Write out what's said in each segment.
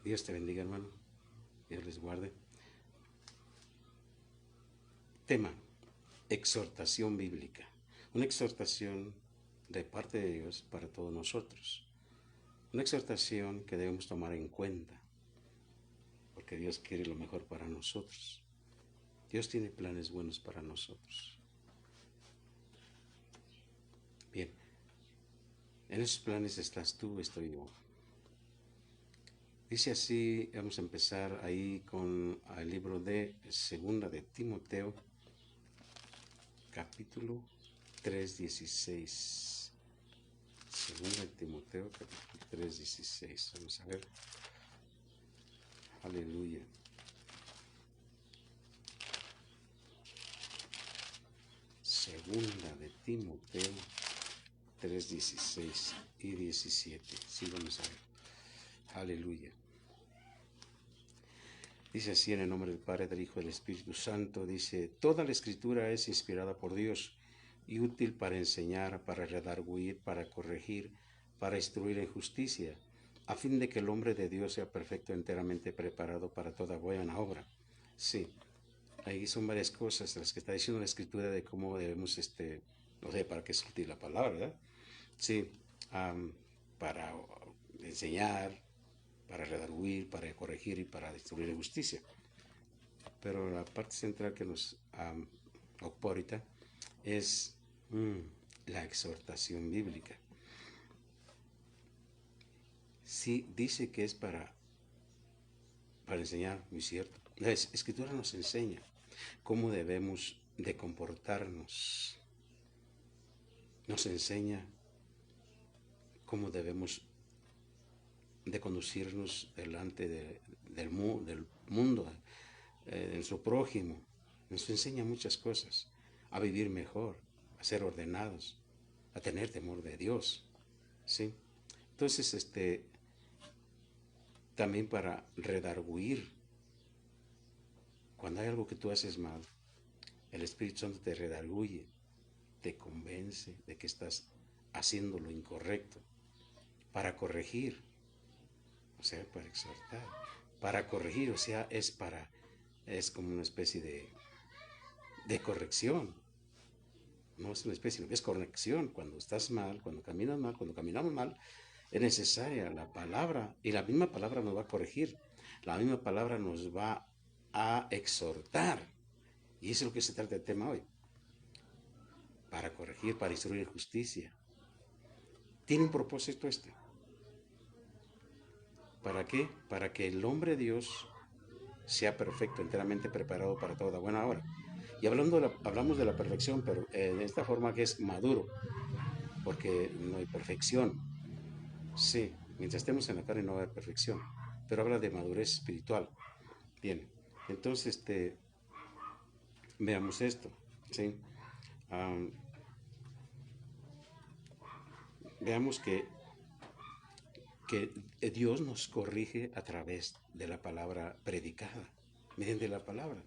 Dios te bendiga, hermano. Dios les guarde. Tema: exhortación bíblica. Una exhortación de parte de Dios para todos nosotros. Una exhortación que debemos tomar en cuenta, porque Dios quiere lo mejor para nosotros. Dios tiene planes buenos para nosotros. Bien, en esos planes estás tú, estoy yo. Dice así, vamos a empezar ahí con el libro de Segunda de Timoteo, capítulo 3:16. Segunda de Timoteo, capítulo 3:16. Vamos a ver. Aleluya. Segunda de Timoteo 3:16 y 17. Sí, vamos a ver. Aleluya. Dice así en el nombre del Padre, del Hijo y del Espíritu Santo. Dice: toda la Escritura es inspirada por Dios y útil para enseñar, para redarguir, para corregir, para instruir en justicia, a fin de que el hombre de Dios sea perfecto, enteramente preparado para toda buena obra. Sí, ahí son varias cosas las que está diciendo la Escritura de cómo debemos, no sé, para qué es útil la palabra, ¿verdad? Sí, para enseñar, para redarguir, para corregir y para distribuir justicia. Pero la parte central que nos ocupa ahorita es la exhortación bíblica. Sí, dice que es para enseñar, muy cierto. La Escritura nos enseña cómo debemos de comportarnos. Nos enseña cómo debemos de conducirnos delante del mundo, de nuestro prójimo. Nos enseña muchas cosas, a vivir mejor, a ser ordenados, a tener temor de Dios, ¿sí? Entonces, también para redarguir, cuando hay algo que tú haces mal, el Espíritu Santo te redarguye, te convence de que estás haciendo lo incorrecto, para corregir, o sea, para exhortar, para corregir, o sea, es como una especie de corrección. No es una especie, no es corrección. Cuando estás mal, cuando caminas mal, cuando caminamos mal, es necesaria la palabra, y la misma palabra nos va a corregir, la misma palabra nos va a exhortar, y eso es lo que se trata el tema hoy, para corregir, para instruir en justicia. Tiene un propósito ¿para qué? Para que el hombre de Dios sea perfecto, enteramente preparado para toda buena obra. Y hablamos de la perfección, pero de esta forma que es maduro, porque no hay perfección. Sí, mientras estemos en la carne no va a haber perfección, pero habla de madurez espiritual. Bien, entonces veamos esto, ¿sí? Um, veamos que Dios nos corrige a través de la palabra predicada, mediante la palabra.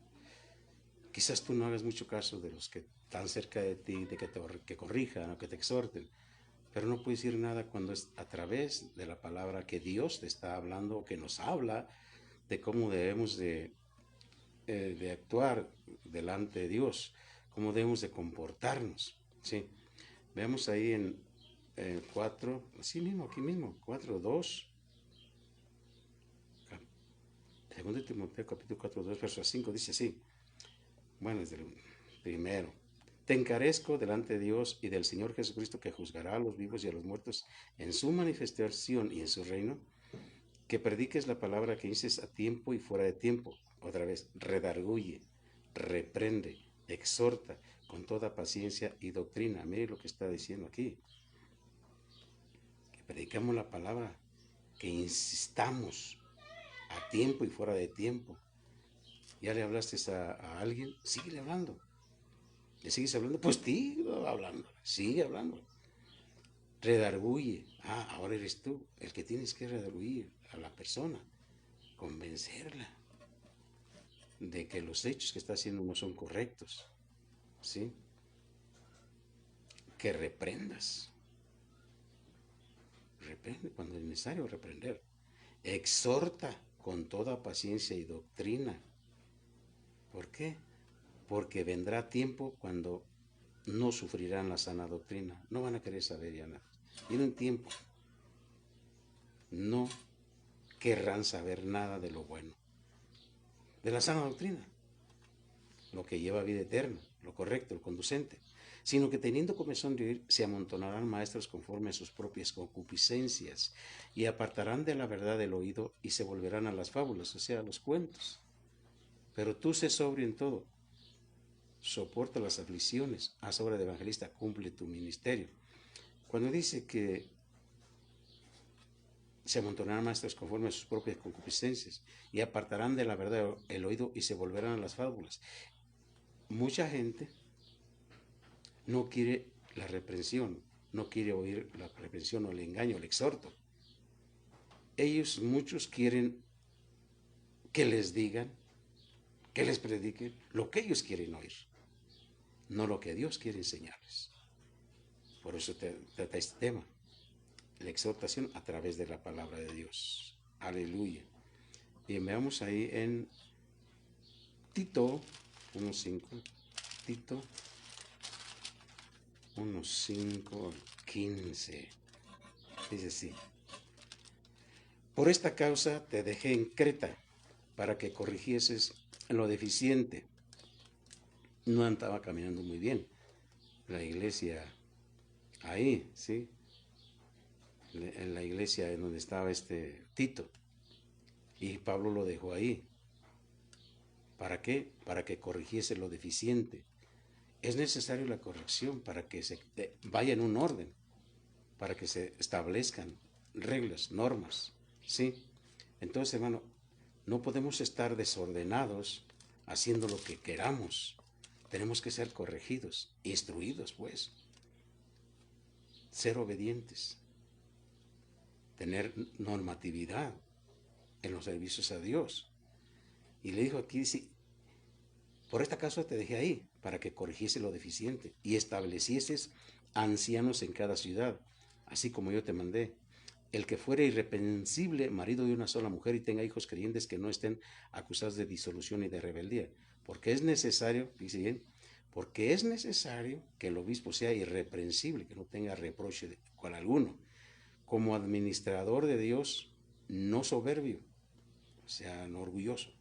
Quizás tú no hagas mucho caso de los que están cerca de ti, de que corrijan o que te exhorten, pero no puedes decir nada cuando es a través de la palabra que Dios te está hablando, que nos habla de cómo debemos de actuar delante de Dios, cómo debemos de comportarnos. ¿Sí? Veamos ahí en 4, así mismo, aquí mismo, 4:2. Segundo de Timoteo, capítulo 4:2, verso 5, dice así. Bueno, desde el primero. Te encarezco delante de Dios y del Señor Jesucristo, que juzgará a los vivos y a los muertos en su manifestación y en su reino, que prediques la palabra, que dices a tiempo y fuera de tiempo. Otra vez, redarguye, reprende, exhorta con toda paciencia y doctrina. Mire lo que está diciendo aquí. Que predicamos la palabra, que insistamos a tiempo y fuera de tiempo. ¿Ya le hablaste a alguien? Sigue hablando. ¿Le sigues hablando? Pues sigue hablando, sigue hablando. Redarguye. Ahora eres tú el que tienes que redarguir a la persona, convencerla de que los hechos que está haciendo no son correctos, ¿sí? Que reprendas. Reprende cuando es necesario reprender. Exhorta con toda paciencia y doctrina. ¿Por qué? Porque vendrá tiempo cuando no sufrirán la sana doctrina, no van a querer saber ya nada. Viene un tiempo, no querrán saber nada de lo bueno, de la sana doctrina, lo que lleva a vida eterna, lo correcto, lo conducente, sino que teniendo comezón de oír, se amontonarán maestros conforme a sus propias concupiscencias, y apartarán de la verdad el oído, y se volverán a las fábulas, o sea, a los cuentos. Pero tú sé sobrio en todo, soporta las aflicciones, haz obra de evangelista, cumple tu ministerio. Cuando dice que se amontonarán maestros conforme a sus propias concupiscencias y apartarán de la verdad el oído y se volverán a las fábulas. Mucha gente no quiere la reprensión, no quiere oír la reprensión o el engaño, el exhorto. Muchos quieren que les digan, que les prediquen lo que ellos quieren oír, no lo que Dios quiere enseñarles. Por eso trata este tema, la exhortación a través de la palabra de Dios. Aleluya. Bien, veamos ahí en Tito 1.5, Tito 1.5-15. Dice así: por esta causa te dejé en Creta, para que corrigieses lo deficiente. No andaba caminando muy bien la iglesia ahí, ¿sí? En la iglesia en donde estaba Tito. Y Pablo lo dejó ahí. ¿Para qué? Para que corrigiese lo deficiente. Es necesario la corrección para que se vaya en un orden, para que se establezcan reglas, normas, ¿sí? Entonces, hermano, no podemos estar desordenados haciendo lo que queramos. Tenemos que ser corregidos, instruidos, pues. Ser obedientes. Tener normatividad en los servicios a Dios. Y le dijo aquí, sí, por esta causa te dejé ahí, para que corrigiese lo deficiente y establecieses ancianos en cada ciudad, así como yo te mandé. El que fuere irreprensible, marido de una sola mujer, y tenga hijos creyentes que no estén acusados de disolución y de rebeldía. Porque es necesario, dice bien, porque es necesario que el obispo sea irreprensible, que no tenga reproche con alguno, como administrador de Dios, no soberbio, o sea, no orgulloso,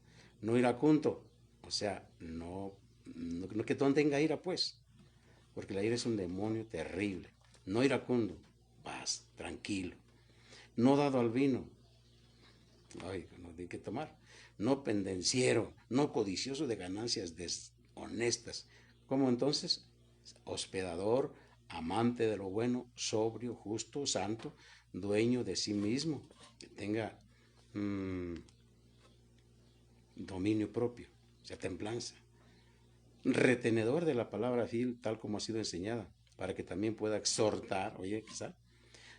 no iracundo, o sea, no que no tenga ira, pues, porque la ira es un demonio terrible. No iracundo, paz, tranquilo. No dado al vino, ay, no tiene que tomar. No pendenciero, no codicioso de ganancias deshonestas. ¿Cómo entonces? Hospedador, amante de lo bueno, sobrio, justo, santo, dueño de sí mismo, que tenga dominio propio, o sea, templanza. Retenedor de la palabra fiel, tal como ha sido enseñada, para que también pueda exhortar, oye, quizá,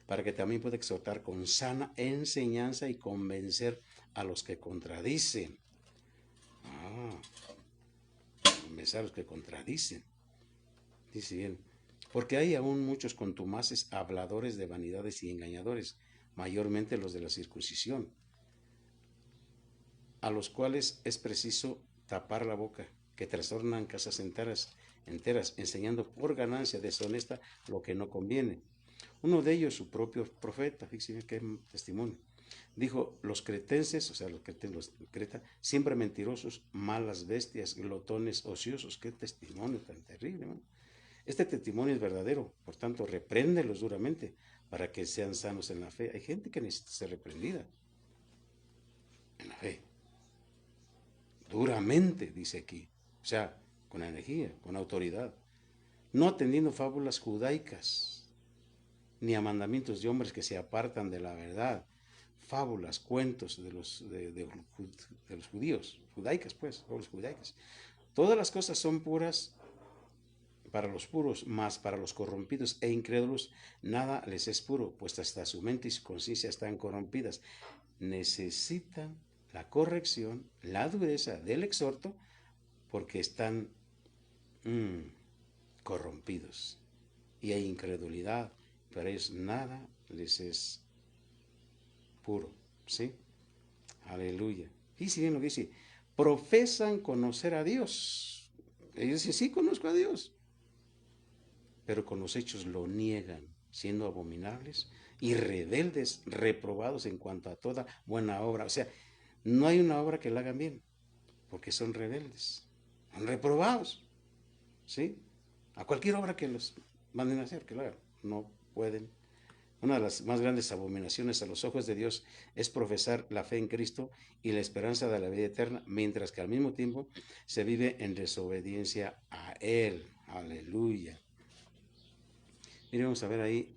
para que también pueda exhortar con sana enseñanza y convencer a los que contradicen. Convencer a los que contradicen. Dice bien, porque hay aún muchos contumaces, habladores de vanidades y engañadores, mayormente los de la circuncisión, a los cuales es preciso tapar la boca, que trastornan casas enteras, enseñando por ganancia deshonesta lo que no conviene. Uno de ellos, su propio profeta, fíjense qué testimonio, dijo: los cretenses, o sea, los Creta, siempre mentirosos, malas bestias, glotones, ociosos. Qué testimonio tan terrible, ¿no? Este testimonio es verdadero, por tanto, repréndelos duramente para que sean sanos en la fe. Hay gente que necesita ser reprendida en la fe. Duramente, dice aquí. O sea, con energía, con autoridad. No atendiendo fábulas judaicas, ni a mandamientos de hombres que se apartan de la verdad. Fábulas, cuentos de los judíos, judaicas, pues, fábulas judaicas. Todas las cosas son puras para los puros, mas para los corrompidos e incrédulos nada les es puro, pues hasta su mente y su conciencia están corrompidas. Necesitan la corrección, la dureza del exhorto, porque están corrompidos y hay incredulidad. Para ellos nada les es puro, ¿sí? Aleluya. Fíjense bien lo que dice. Profesan conocer a Dios. Ellos dicen, sí, conozco a Dios. Pero con los hechos lo niegan, siendo abominables y rebeldes, reprobados en cuanto a toda buena obra. O sea, no hay una obra que la hagan bien, porque son rebeldes, son reprobados, ¿sí? A cualquier obra que los manden a hacer, que lo hagan, no pueden. Una de las más grandes abominaciones a los ojos de Dios es profesar la fe en Cristo y la esperanza de la vida eterna, mientras que al mismo tiempo se vive en desobediencia a Él. Aleluya. Mire, vamos a ver ahí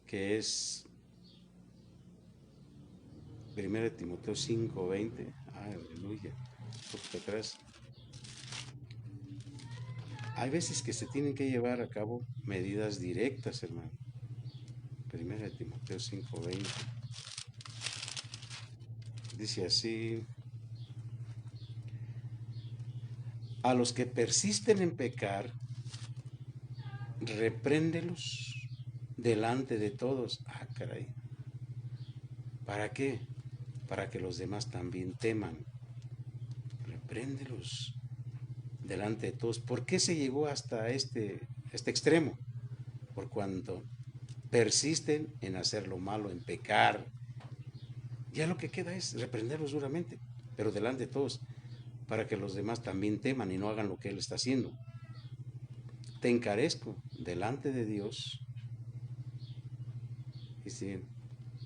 que es 1 Timoteo 5:20. Aleluya. Un poquito atrás. Hay veces que se tienen que llevar a cabo medidas directas, hermano. 1 Timoteo 5:20. Dice así: a los que persisten en pecar, repréndelos delante de todos. Ah, caray. ¿Para qué? Para que los demás también teman. Repréndelos delante de todos. ¿Por qué se llegó hasta este extremo? Por cuanto persisten en hacer lo malo, en pecar. Ya lo que queda es reprenderlos duramente, pero delante de todos, para que los demás también teman y no hagan lo que él está haciendo. Te encarezco delante de Dios,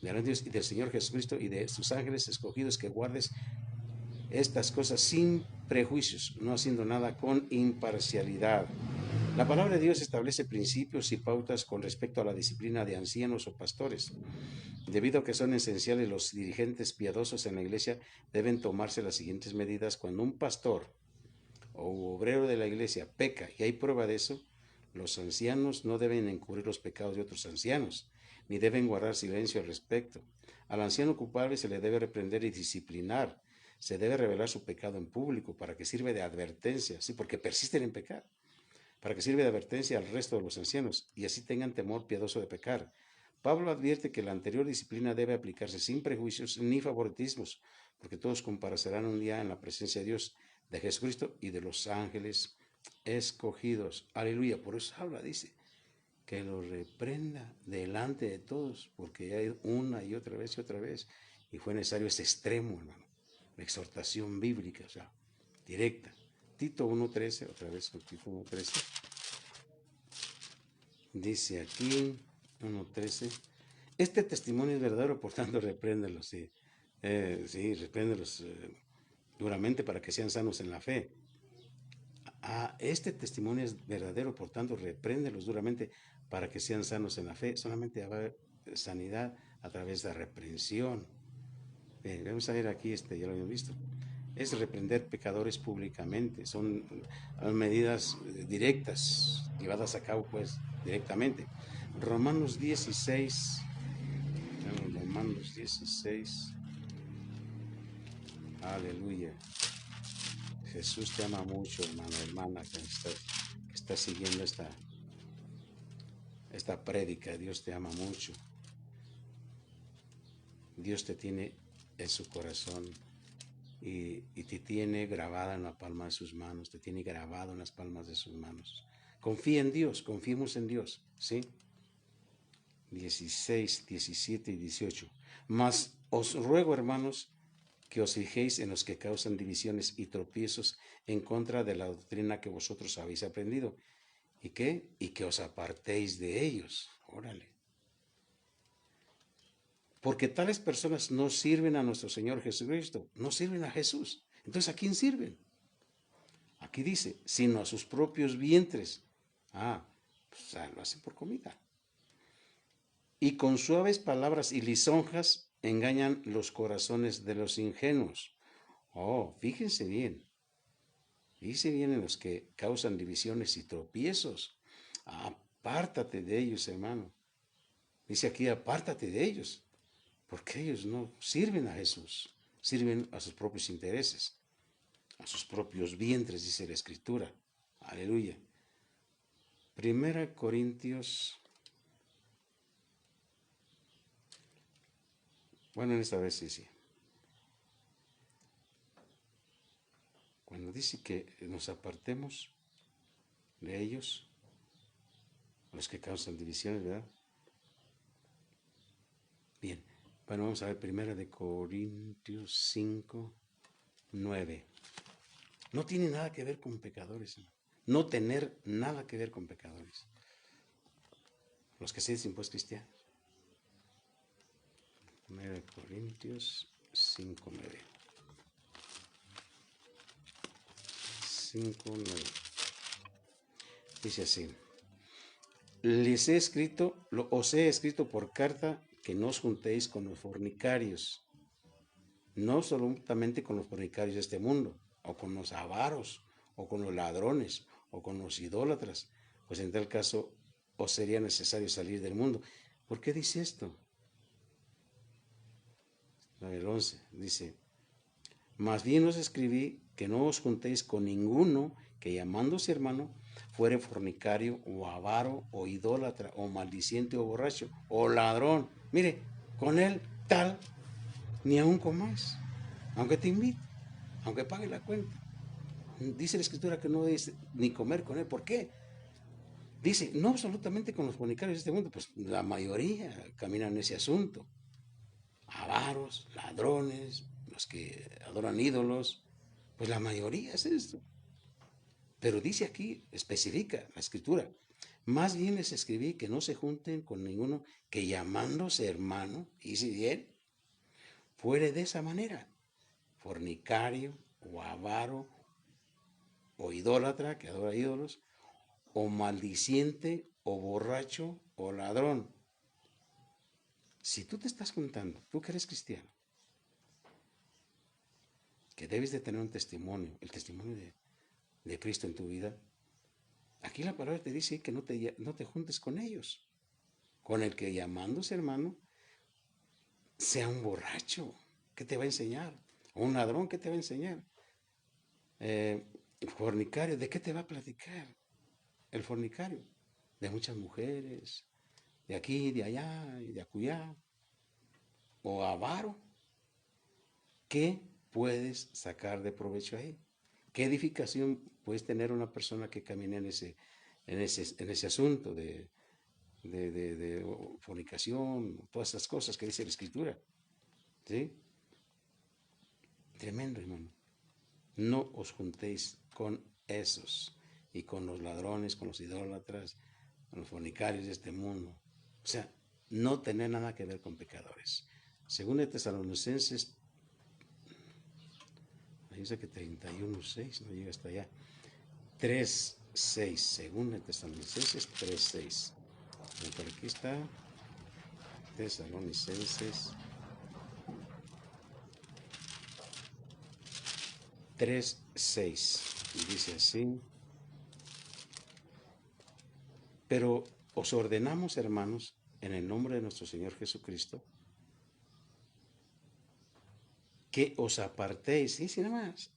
delante de Dios y del Señor Jesucristo y de sus ángeles escogidos, que guardes estas cosas sin prejuicios, no haciendo nada con imparcialidad. La palabra de Dios establece principios y pautas con respecto a la disciplina de ancianos o pastores. Debido a que son esenciales, los dirigentes piadosos en la iglesia deben tomarse las siguientes medidas cuando un pastor o obrero de la iglesia peca y hay prueba de eso. Los ancianos no deben encubrir los pecados de otros ancianos, ni deben guardar silencio al respecto. Al anciano culpable se le debe reprender y disciplinar. Se debe revelar su pecado en público para que sirva de advertencia, sí, porque persisten en pecar, para que sirva de advertencia al resto de los ancianos y así tengan temor piadoso de pecar. Pablo advierte que la anterior disciplina debe aplicarse sin prejuicios ni favoritismos, porque todos comparecerán un día en la presencia de Dios, de Jesucristo y de los ángeles escogidos. Aleluya. Por eso habla, dice, que lo reprenda delante de todos, porque hay una y otra vez, y fue necesario ese extremo, hermano. La exhortación bíblica, o sea, directa. Tito 1:13, otra vez Tito 1:13. Dice aquí, 1:13, este testimonio es verdadero, por tanto, repréndelos, sí. Sí, repréndelos duramente para que sean sanos en la fe. Este testimonio es verdadero, por tanto, repréndelos duramente para que sean sanos en la fe. Solamente habrá sanidad a través de la reprensión. Bien, vamos a ver aquí, ya lo habíamos visto. Es reprender pecadores públicamente. Son medidas directas, llevadas a cabo, pues, directamente. Romanos 16. Romanos 16. Aleluya. Jesús te ama mucho, hermano, hermana, que está siguiendo esta prédica. Dios te ama mucho. Dios te tiene en su corazón y te tiene grabada en la palma de sus manos, te tiene grabado en las palmas de sus manos. Confía en Dios, confiemos en Dios, ¿sí? 16, 17 y 18. Mas os ruego, hermanos, que os fijéis en los que causan divisiones y tropiezos en contra de la doctrina que vosotros habéis aprendido. ¿Y qué? Y que os apartéis de ellos. Órale. Porque tales personas no sirven a nuestro Señor Jesucristo, no sirven a Jesús. Entonces, ¿a quién sirven? Aquí dice, sino a sus propios vientres. Pues, lo hacen por comida. Y con suaves palabras y lisonjas engañan los corazones de los ingenuos. Fíjense bien. Fíjense bien en los que causan divisiones y tropiezos. Apártate de ellos, hermano. Dice aquí, apártate de ellos. Porque ellos no sirven a Jesús. Sirven a sus propios intereses. A sus propios vientres, dice la Escritura. Aleluya. 1 Corintios. Bueno, en esta vez sí. cuando dice que nos apartemos de ellos, los que causan divisiones, ¿verdad? Bien, bueno, vamos a ver 1 Corintios 5:9. No tiene nada que ver con pecadores, ¿no? No tener nada que ver con pecadores. Los que se dicen pues cristianos. 1 Corintios 5:9. 5:9. Dice así: os he escrito por carta que no os juntéis con los fornicarios, no solamente con los fornicarios de este mundo, o con los avaros, o con los ladrones, o con los idólatras, pues en tal caso os sería necesario salir del mundo. ¿Por qué dice esto? El 11 dice: más bien os escribí que no os juntéis con ninguno que llamándose hermano fuere fornicario o avaro o idólatra o maldiciente o borracho o ladrón. Mire, con él tal, ni aún comáis, aunque te invite, aunque pague la cuenta. Dice la Escritura que no es ni comer con él. ¿Por qué? Dice, no absolutamente con los fornicarios de este mundo, pues la mayoría caminan en ese asunto. Avaros, ladrones, los que adoran ídolos, pues la mayoría es esto. Pero dice aquí, especifica la Escritura, más bien les escribí que no se junten con ninguno que llamándose hermano, y si bien, fuere de esa manera, fornicario o avaro o idólatra que adora ídolos, o maldiciente o borracho o ladrón. Si tú te estás juntando, tú que eres cristiano, que debes de tener un testimonio, el testimonio de Cristo en tu vida, aquí la palabra te dice que no te juntes con ellos, con el que llamándose hermano sea un borracho. ¿Qué te va a enseñar? O un ladrón, ¿qué te va a enseñar? Fornicario, ¿de qué te va a platicar el fornicario? De muchas mujeres, de aquí, de allá, y de acullá. O avaro. ¿Qué puedes sacar de provecho ahí? ¿Qué edificación puedes tener una persona que camine en ese asunto de fornicación, todas esas cosas que dice la Escritura? ¿Sí? Tremendo, hermano. No os juntéis con esos y con los ladrones, con los idólatras, con los fornicarios de este mundo. O sea, no tener nada que ver con pecadores. Según de Tesalonicenses, dice que 31:6, no llega hasta allá. 3:6, según de Tesalonicenses 3:6. Por aquí está Tesalonicenses 3:6. Dice así: pero os ordenamos, hermanos, en el nombre de nuestro Señor Jesucristo, que os apartéis, sí, nada más,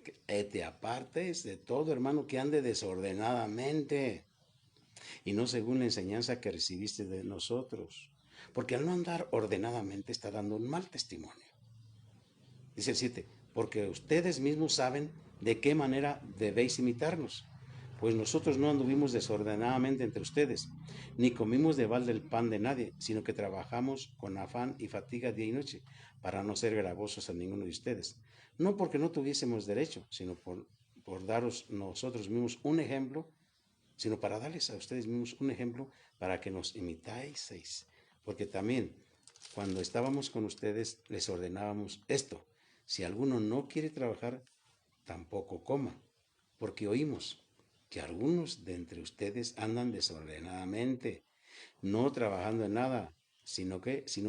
que te apartes de todo hermano que ande desordenadamente y no según la enseñanza que recibiste de nosotros, porque al no andar ordenadamente está dando un mal testimonio. Dice el 7, porque ustedes mismos saben de qué manera debéis imitarnos, pues nosotros no anduvimos desordenadamente entre ustedes, ni comimos de balde el pan de nadie, sino que trabajamos con afán y fatiga día y noche, para no ser gravosos a ninguno de ustedes. No porque no tuviésemos derecho, sino por daros nosotros mismos un ejemplo, sino para darles a ustedes mismos un ejemplo para que nos imitáis. Porque también, cuando estábamos con ustedes, les ordenábamos esto: si alguno no quiere trabajar, tampoco coma, porque oímos que algunos de entre ustedes andan desordenadamente, no trabajando en nada, sino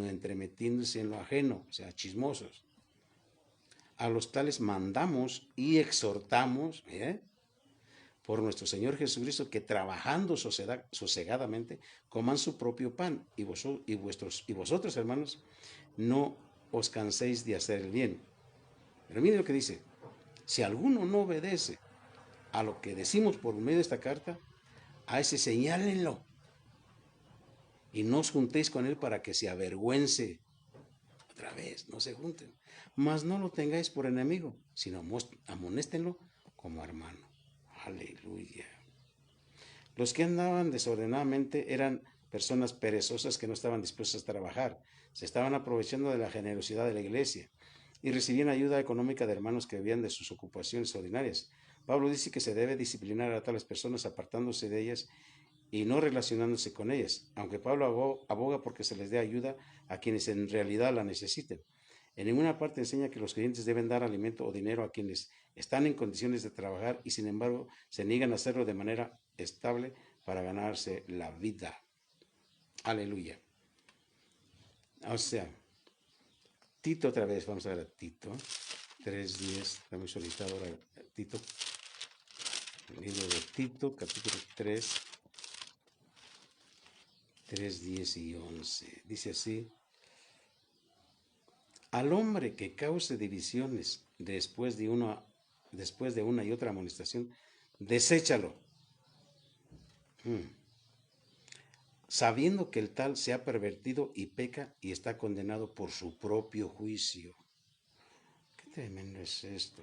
entremetiéndose en lo ajeno, o sea, chismosos. A los tales mandamos y exhortamos, por nuestro Señor Jesucristo, que trabajando sosegadamente coman su propio pan, y vosotros, hermanos, no os canséis de hacer el bien. Pero miren lo que dice: si alguno no obedece a lo que decimos por medio de esta carta, a ese señálenlo y no os juntéis con él para que se avergüence. Otra vez, no se junten, mas no lo tengáis por enemigo, sino amonéstenlo como hermano. Aleluya. Los que andaban desordenadamente eran personas perezosas que no estaban dispuestas a trabajar, se estaban aprovechando de la generosidad de la iglesia y recibían ayuda económica de hermanos que vivían de sus ocupaciones ordinarias. Pablo dice que se debe disciplinar a tales personas apartándose de ellas y no relacionándose con ellas, aunque Pablo aboga porque se les dé ayuda a quienes en realidad la necesiten. En ninguna parte enseña que los creyentes deben dar alimento o dinero a quienes están en condiciones de trabajar y sin embargo se niegan a hacerlo de manera estable para ganarse la vida. Aleluya. O sea, Tito otra vez, vamos a ver a Tito 3:10, está muy solicitado ahora Tito, el libro de Tito, capítulo 3:10 y 11. Dice así: al hombre que cause divisiones después de una y otra amonestación, deséchalo, sabiendo que el tal se ha pervertido y peca y está condenado por su propio juicio. Qué tremendo es esto.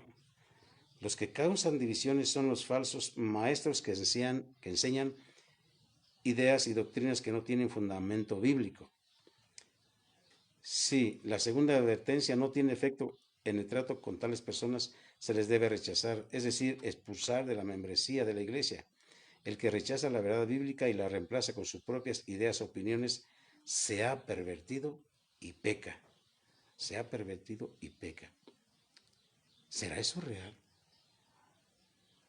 Los que causan divisiones son los falsos maestros que enseñan ideas y doctrinas que no tienen fundamento bíblico. Si la segunda advertencia no tiene efecto en el trato con tales personas, se les debe rechazar, es decir, expulsar de la membresía de la iglesia. El que rechaza la verdad bíblica y la reemplaza con sus propias ideas o opiniones se ha pervertido y peca. Se ha pervertido y peca. ¿Será eso real?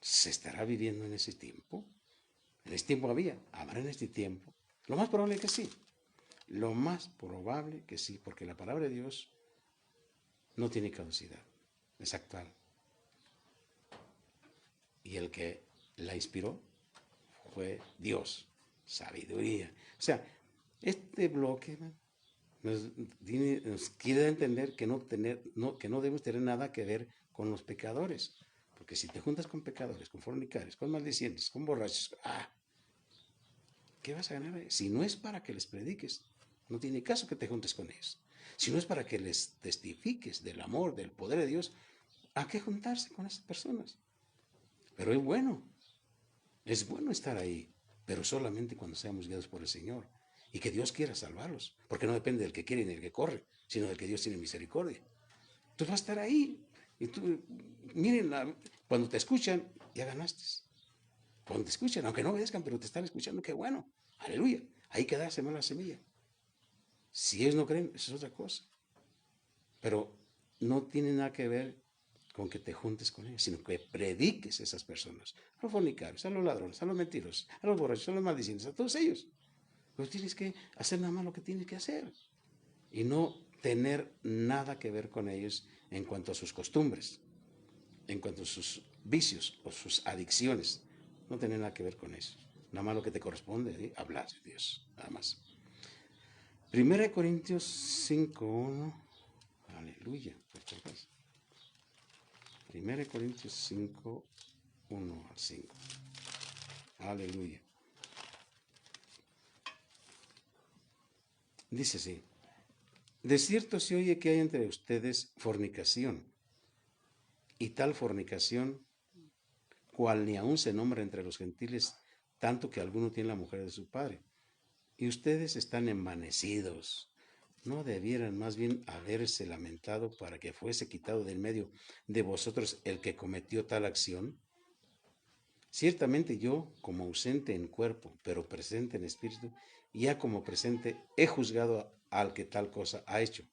¿Se estará viviendo en ese tiempo? En este tiempo habrá en este tiempo. Lo más probable es que sí. Lo más probable que sí, porque la palabra de Dios no tiene caducidad, es actual. Y el que la inspiró fue Dios, sabiduría. O sea, este bloque nos quiere entender que no debemos tener nada que ver con los pecadores. Porque si te juntas con pecadores, con fornicarios, con maldicientes, con borrachos, ¿qué vas a ganar? Si no es para que les prediques, no tiene caso que te juntes con ellos. Si no es para que les testifiques del amor, del poder de Dios, ¿a qué juntarse con esas personas? Pero es bueno estar ahí, pero solamente cuando seamos guiados por el Señor y que Dios quiera salvarlos, porque no depende del que quiere ni del que corre, sino del que Dios tiene misericordia. Tú vas a estar ahí y tú, miren, cuando te escuchan, ya ganaste. Cuando te escuchan, aunque no obedezcan, pero te están escuchando, qué bueno, aleluya, ahí queda la semilla. Si ellos no creen, eso es otra cosa. Pero no tiene nada que ver con que te juntes con ellos, sino que prediques a esas personas, a los fornicarios, a los ladrones, a los mentirosos, a los borrachos, a los maldicientes, a todos ellos. Pero tienes que hacer nada más lo que tienes que hacer y no tener nada que ver con ellos en cuanto a sus costumbres, en cuanto a sus vicios o sus adicciones. No tener nada que ver con eso. Nada más lo que te corresponde, hablar de Dios, nada más. 1 Corintios 5:1. Aleluya. 1 Corintios 5:1 al 5. Aleluya. Dice así: de cierto se oye que hay entre ustedes fornicación, y tal fornicación, cual ni aún se nombra entre los gentiles, tanto que alguno tiene la mujer de su padre. Y ustedes están envanecidos. ¿No debieran más bien haberse lamentado para que fuese quitado del medio de vosotros el que cometió tal acción? Ciertamente yo, como ausente en cuerpo, pero presente en espíritu, ya como presente he juzgado al que tal cosa ha hecho.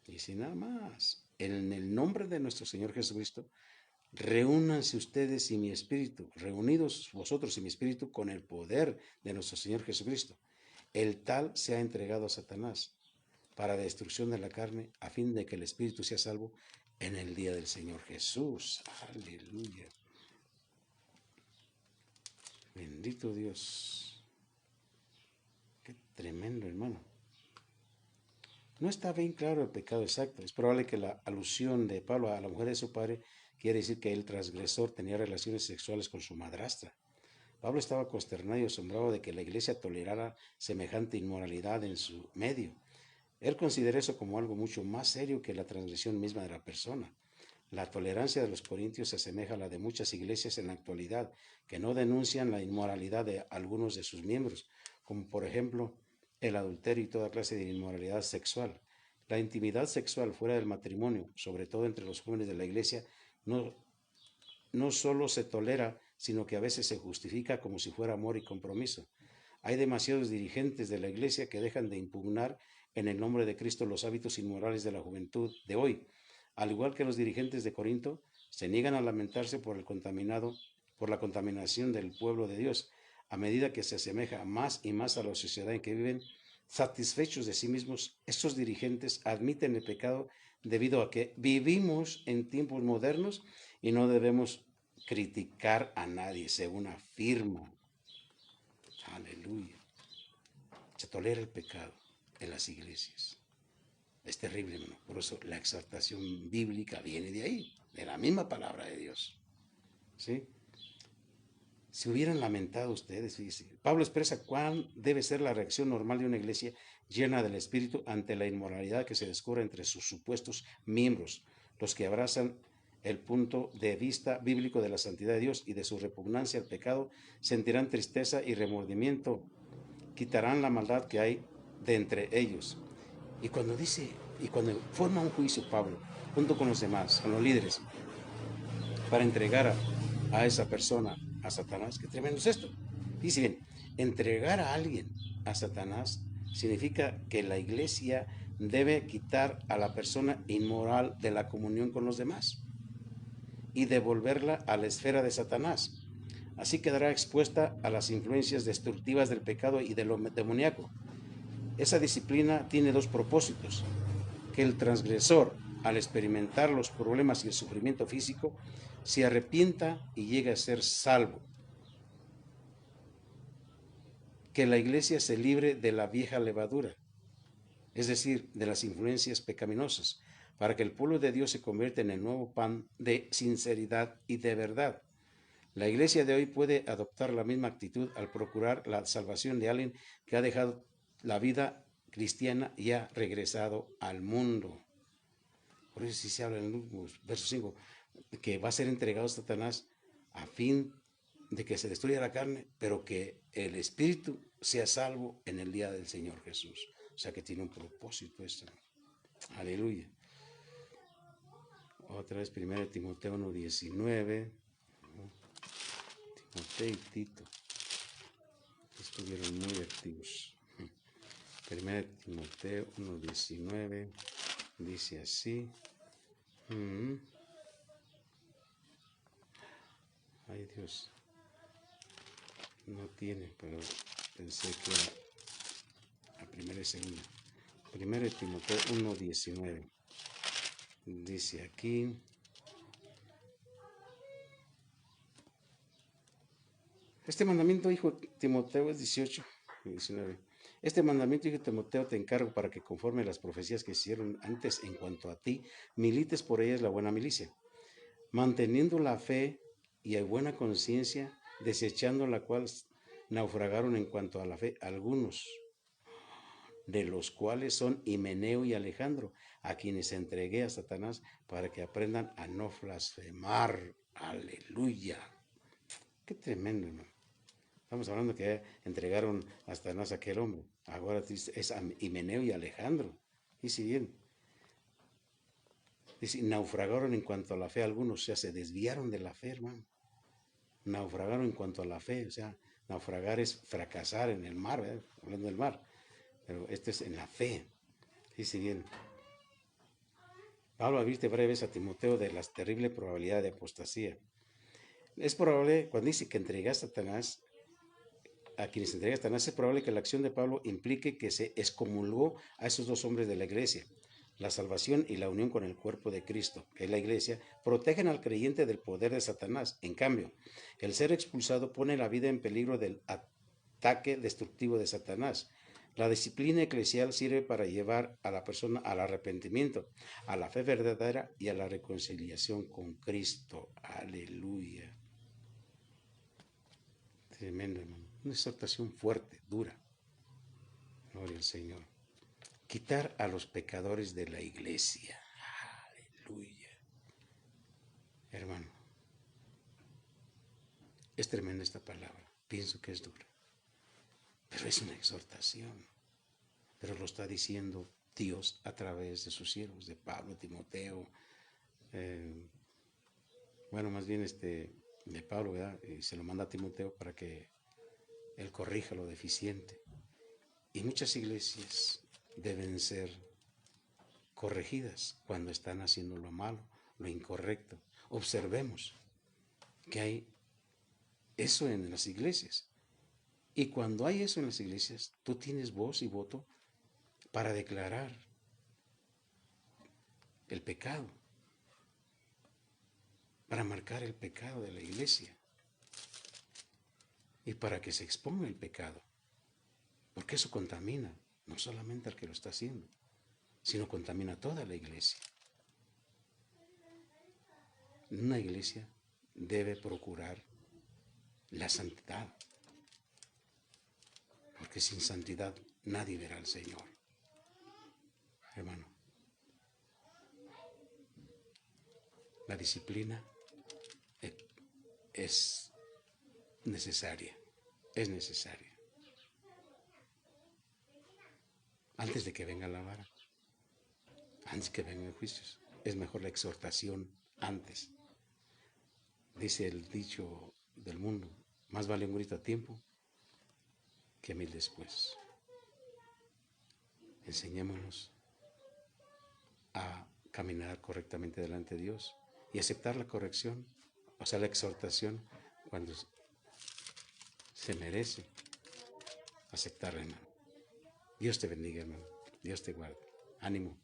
Y sin nada más, en el nombre de nuestro Señor Jesucristo, reúnanse ustedes y mi espíritu, reunidos vosotros y mi espíritu con el poder de nuestro Señor Jesucristo. El tal se ha entregado a Satanás para destrucción de la carne, a fin de que el espíritu sea salvo en el día del Señor Jesús. Aleluya. Bendito Dios. Qué tremendo, hermano. No está bien claro el pecado exacto. Es probable que la alusión de Pablo a la mujer de su padre quiere decir que el transgresor tenía relaciones sexuales con su madrastra. Pablo estaba consternado y asombrado de que la iglesia tolerara semejante inmoralidad en su medio. Él considera eso como algo mucho más serio que la transgresión misma de la persona. La tolerancia de los corintios se asemeja a la de muchas iglesias en la actualidad, que no denuncian la inmoralidad de algunos de sus miembros, como por ejemplo el adulterio y toda clase de inmoralidad sexual. La intimidad sexual fuera del matrimonio, sobre todo entre los jóvenes de la iglesia, no, no solo se tolera, sino que a veces se justifica como si fuera amor y compromiso. Hay demasiados dirigentes de la iglesia que dejan de impugnar en el nombre de Cristo los hábitos inmorales de la juventud de hoy. Al igual que los dirigentes de Corinto, se niegan a lamentarse por la contaminación del pueblo de Dios, a medida que se asemeja más y más a la sociedad en que viven. Satisfechos de sí mismos, estos dirigentes admiten el pecado debido a que vivimos en tiempos modernos y no debemos criticar a nadie, según afirma. Aleluya. Se tolera el pecado en las iglesias. Es terrible, hermano. Por eso la exhortación bíblica viene de ahí, de la misma palabra de Dios. ¿Sí? Si hubieran lamentado ustedes, fíjense, Pablo expresa cuán debe ser la reacción normal de una iglesia llena del Espíritu ante la inmoralidad que se descubre entre sus supuestos miembros, los que abrazan el punto de vista bíblico de la santidad de Dios y de su repugnancia al pecado, sentirán tristeza y remordimiento, quitarán la maldad que hay de entre ellos. Y cuando forma un juicio Pablo, junto con los demás, con los líderes, para entregar a esa persona a Satanás, qué tremendo es esto. Dice bien, entregar a alguien a Satanás significa que la iglesia debe quitar a la persona inmoral de la comunión con los demás y devolverla a la esfera de Satanás. Así quedará expuesta a las influencias destructivas del pecado y de lo demoníaco. Esa disciplina tiene dos propósitos: que el transgresor, al experimentar los problemas y el sufrimiento físico, se arrepienta y llegue a ser salvo. Que la iglesia se libre de la vieja levadura, es decir, de las influencias pecaminosas, para que el pueblo de Dios se convierta en el nuevo pan de sinceridad y de verdad. La iglesia de hoy puede adoptar la misma actitud al procurar la salvación de alguien que ha dejado la vida cristiana y ha regresado al mundo. Por eso sí se habla en el verso 5, que va a ser entregado a Satanás a fin de que se destruya la carne, pero que el espíritu sea salvo en el día del Señor Jesús. O sea que tiene un propósito esto. Aleluya. Otra vez 1 Timoteo 1:19. Timoteo y Tito estuvieron muy activos. 1 Timoteo 1:19 dice así. Ay, Dios. No tiene, pero pensé que era la primera y segunda. 1 Timoteo 1:19. Dice aquí. Este mandamiento, hijo Timoteo, es 18 y 19. Este mandamiento, hijo Timoteo, te encargo para que conforme las profecías que hicieron antes en cuanto a ti, milites por ellas la buena milicia, manteniendo la fe y hay buena conciencia, desechando la cual naufragaron en cuanto a la fe algunos, de los cuales son Himeneo y Alejandro, a quienes entregué a Satanás para que aprendan a no blasfemar. Aleluya. Qué tremendo, hermano. Estamos hablando que entregaron a Satanás a aquel hombre. Ahora es a Himeneo y Alejandro. Dice bien. Dice, naufragaron en cuanto a la fe algunos, o sea, se desviaron de la fe, hermano. Naufragaron en cuanto a la fe, o sea, naufragar es fracasar en el mar, ¿verdad? Hablando del mar. Pero esto es en la fe. Dice bien. Pablo advierte varias veces a Timoteo de la terrible probabilidad de apostasía. Es probable, cuando dice que entrega a Satanás, a quienes entrega a Satanás, es probable que la acción de Pablo implique que se excomulgó a esos dos hombres de la iglesia. La salvación y la unión con el cuerpo de Cristo, que es la iglesia, protegen al creyente del poder de Satanás. En cambio, el ser expulsado pone la vida en peligro del ataque destructivo de Satanás. La disciplina eclesial sirve para llevar a la persona al arrepentimiento, a la fe verdadera y a la reconciliación con Cristo. Aleluya. Tremendo, hermano. Una exhortación fuerte, dura. Gloria al Señor. quitar a los pecadores de la iglesia. Aleluya. Hermano, es tremenda esta palabra. Pienso que es dura, pero es una exhortación. Pero lo está diciendo Dios a través de sus siervos, de Pablo, Timoteo, más bien de Pablo, ¿verdad? Y se lo manda a Timoteo para que él corrija lo deficiente. Y muchas iglesias deben ser corregidas cuando están haciendo lo malo, lo incorrecto. Observemos que hay eso en las iglesias. Y cuando hay eso en las iglesias, tú tienes voz y voto para declarar el pecado, para marcar el pecado de la iglesia y para que se exponga el pecado, porque eso contamina no solamente al que lo está haciendo, sino contamina a toda la iglesia. Una iglesia debe procurar la santidad, porque sin santidad nadie verá al Señor. Hermano, la disciplina es necesaria, Antes de que venga la vara, antes que vengan juicios, es mejor la exhortación antes. Dice el dicho del mundo, más vale un grito a tiempo que 1000 después. Enseñémonos a caminar correctamente delante de Dios y aceptar la corrección, o sea, la exhortación cuando se merece aceptarla, hermano. Dios te bendiga, hermano. Dios te guarde. Ánimo.